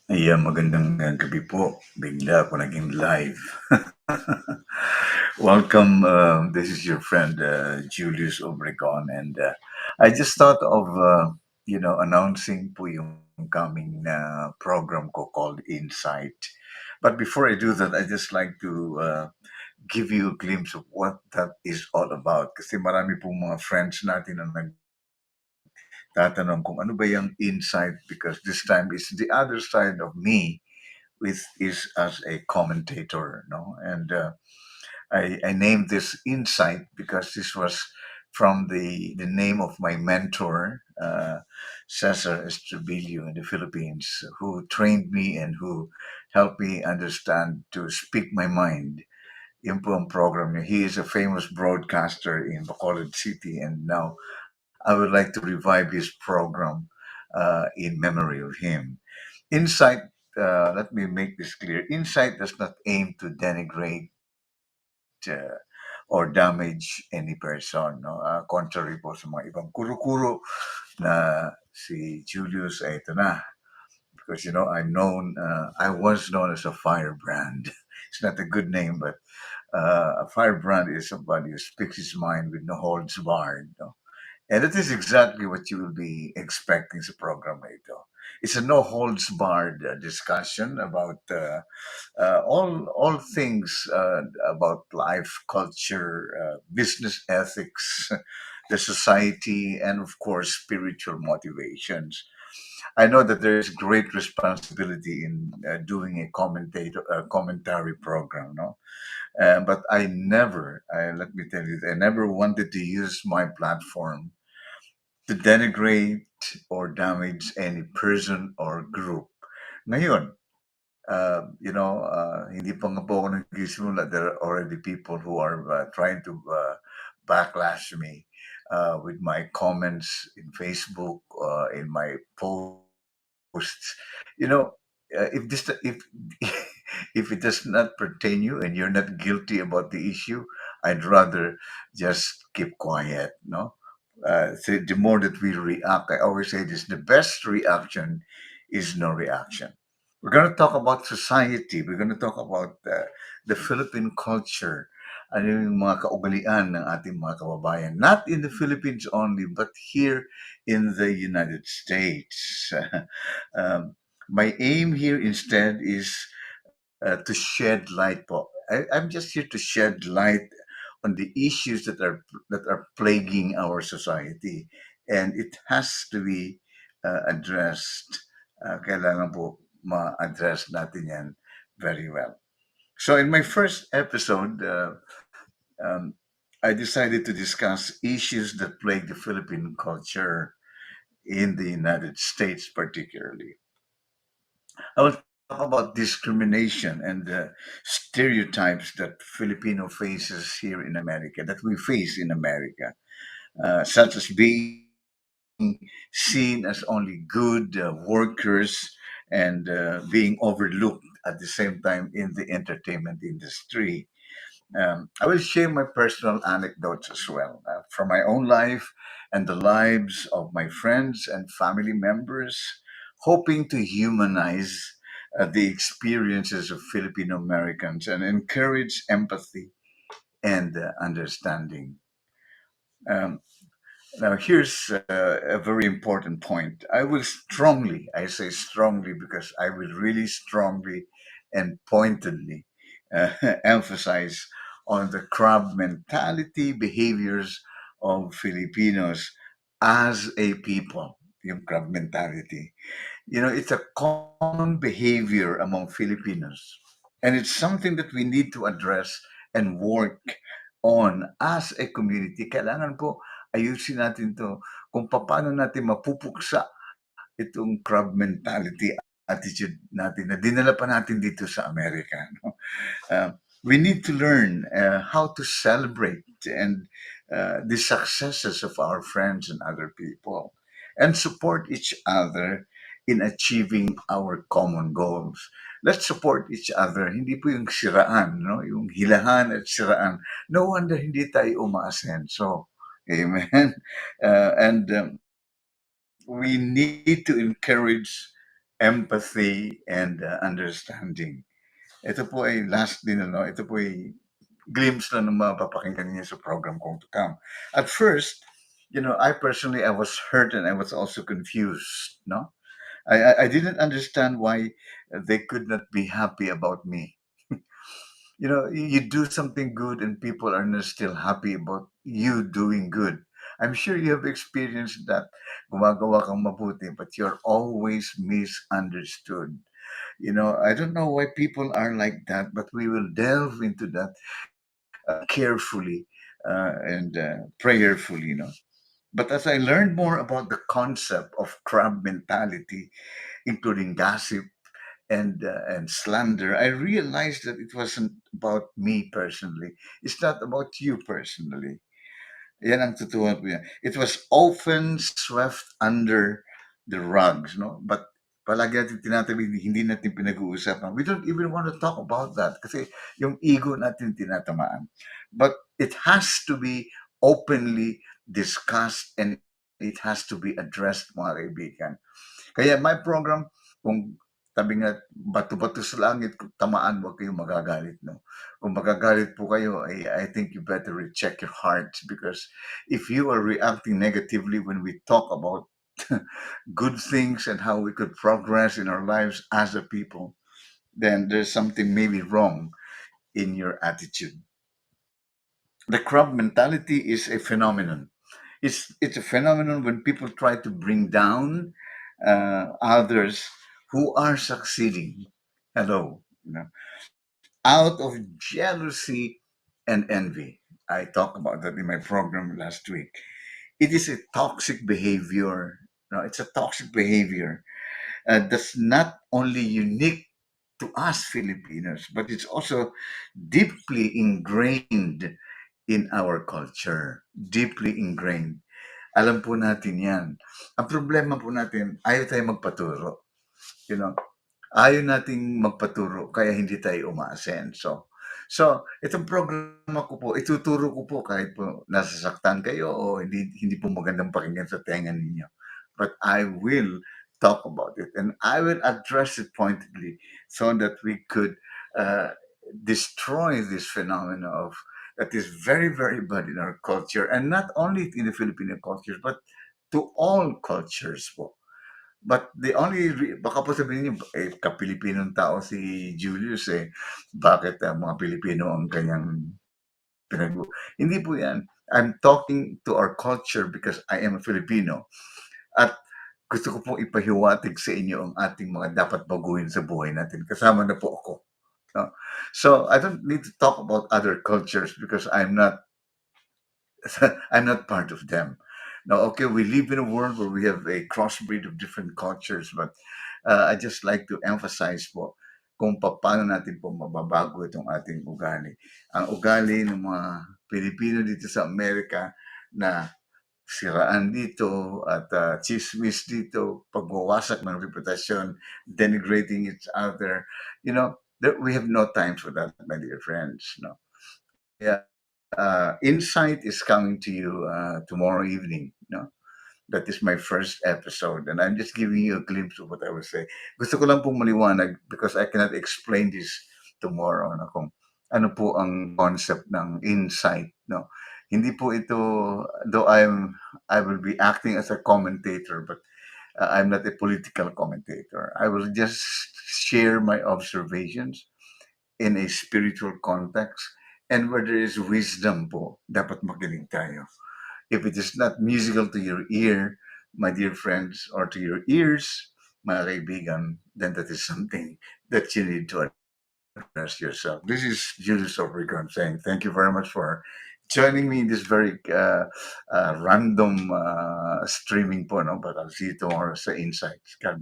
Magandang gabi po. Bigla ako naging live. Welcome. This is your friend Julius Obregon, and I just thought of announcing po yung coming program ko called Insight. But before I do that, I just like to give you a glimpse of what that is all about. Kasi marami pong mga friends natin na nagtatanong kung ano ba yung Insight, because this time is the other side of me with is as a commentator, no? And I named this Insight because this was from the name of my mentor, Cesar Estrabilio in the Philippines, who trained me and who helped me understand to speak my mind. Yun po ang program niya. He is a famous broadcaster in Bacolod City, and now I would like to revive his program in memory of him. Insight, let me make this clear. Insight does not aim to denigrate uh, or damage any person. No? Contrary po sa mga ibang kuro-kuro na si Julius ay ito na. Because, I was known as a firebrand. It's not a good name, but a firebrand is somebody who speaks his mind with no holds barred. No? And that is exactly what you will be expecting sa program na ito. It's a no holds barred discussion about all things about life, culture, business ethics, the society, and of course spiritual motivations. I know that there is great responsibility in doing a commentary program, no? But let me tell you, I never wanted to use my platform to denigrate or damage any person or group. Ngayon, hindi pa nga po ako nagsisimula. There are already people who are trying to backlash me with my comments in Facebook, in my posts. You know, if if it does not pertain you and you're not guilty about the issue, I'd rather just keep quiet. No, so the more that we react, I always say this: the best reaction is no reaction. We're going to talk about society. We're going to talk about the Philippine culture. Ano yung mga kaugalian ng ating mga kababayan. Not in the Philippines only, but here in the United States. My aim here instead is to shed light po. I'm just here to shed light on the issues that are plaguing our society, and it has to be addressed. Kailangan po ma-address natin yan very well. So in my first episode, um, I decided to discuss issues that plague the Philippine culture in the United States, particularly. I will talk about discrimination and the stereotypes that Filipino faces here in America, that we face in America, such as being seen as only good workers and being overlooked at the same time in the entertainment industry. I will share my personal anecdotes as well from my own life and the lives of my friends and family members, hoping to humanize the experiences of Filipino Americans and encourage empathy and understanding. Um, Now, here's a very important point. I say strongly because I will really strongly and pointedly emphasize on the crab mentality behaviors of Filipinos as a people. Yung crab mentality. It's a common behavior among Filipinos. And it's something that we need to address and work on as a community. Kailangan po ayusin natin to kung paano natin mapupuksa itong crab mentality attitude natin na dinala pa natin dito sa Amerika. No? We need to learn how to celebrate and the successes of our friends and other people and support each other in achieving our common goals. Let's support each other. Hindi po yung siraan, no? Yung hilahan at siraan. No wonder hindi tayo umaasenso. Amen. And we need to encourage empathy, and understanding. Ito po ay last din, ano, ito po ay glimpse lang ng mapapakinggan niyo sa program kong to come. At first, I personally, I was hurt and I was also confused, no? I didn't understand why they could not be happy about me. You do something good and people are not still happy about you doing good. I'm sure you have experienced that. Gumagawa kang mabuti, but you're always misunderstood. I don't know why people are like that, but we will delve into that carefully and prayerfully. But as I learned more about the concept of crab mentality, including gossip and slander, I realized that it wasn't about me personally. It's not about you personally. Yan ang totoo po yan. It was often swept under the rugs, no? But palagi natin tinatabi, hindi natin pinag-uusapan. We don't even want to talk about that kasi yung ego natin tinatamaan. But it has to be openly discussed and it has to be addressed, mga kaibigan. Kaya my program, kung sabi nga, bato-bato sa langit, kung tamaan, huwag kayong magagalit. No? Kung magagalit po kayo, I think you better recheck your hearts because if you are reacting negatively when we talk about good things and how we could progress in our lives as a people, then there's something maybe wrong in your attitude. The crab mentality is a phenomenon. It's a phenomenon when people try to bring down others who are succeeding. Hello, out of jealousy and envy. I talked about that in my program last week. It is a toxic behavior. No, it's a toxic behavior that's not only unique to us Filipinos, but it's also deeply ingrained in our culture. Deeply ingrained. Alam po natin yan. Ang problema po natin, ayaw tayo magpaturo. You know, ayaw nating magpaturo, kaya hindi tayo umaasenso. So, itong programa ko po, ituturo ko po kahit po nasasaktan kayo o hindi po magandang pakinggan sa tenga ninyo. But I will talk about it and I will address it pointedly so that we could uh, destroy this phenomena of that is very, very bad in our culture and not only in the Filipino culture, but to all cultures po. But the only baka po sabihin niyo, ka-Pilipinong tao si Julius, bakit mga Pilipino ang kanyang pinag hindi po 'yan. I'm talking to our culture because I am a Filipino at gusto ko pong ipahiwatig sa inyo ang ating mga dapat baguhin sa buhay natin. Kasama na po ako, 'no. So, I don't need to talk about other cultures because I'm not I'm not part of them. Now, okay, we live in a world where we have a crossbreed of different cultures, but I just like to emphasize po kung paano natin po mababago itong ating ugali. Ang ugali ng mga Pilipino dito sa Amerika na siraan dito at chismis dito, pagwawasak ng reputasyon, denigrating each other, we have no time for that, my dear friends. No? Yeah. Insight is coming to you tomorrow evening. No, that is my first episode, and I'm just giving you a glimpse of what I will say. Gusto ko lang pong maliwanag because I cannot explain this tomorrow. No, kung ano po ang concept ng insight. No, hindi po ito. Though I will be acting as a commentator, but I'm not a political commentator. I will just share my observations in a spiritual context. And where there is wisdom po, dapat makinig tayo. If it is not musical to your ear, my dear friends, or to your ears, mga kaibigan, then that is something that you need to address yourself. This is Julius Obregon saying thank you very much for joining me in this very random streaming po, no? But I'll see you tomorrow sa Insights. God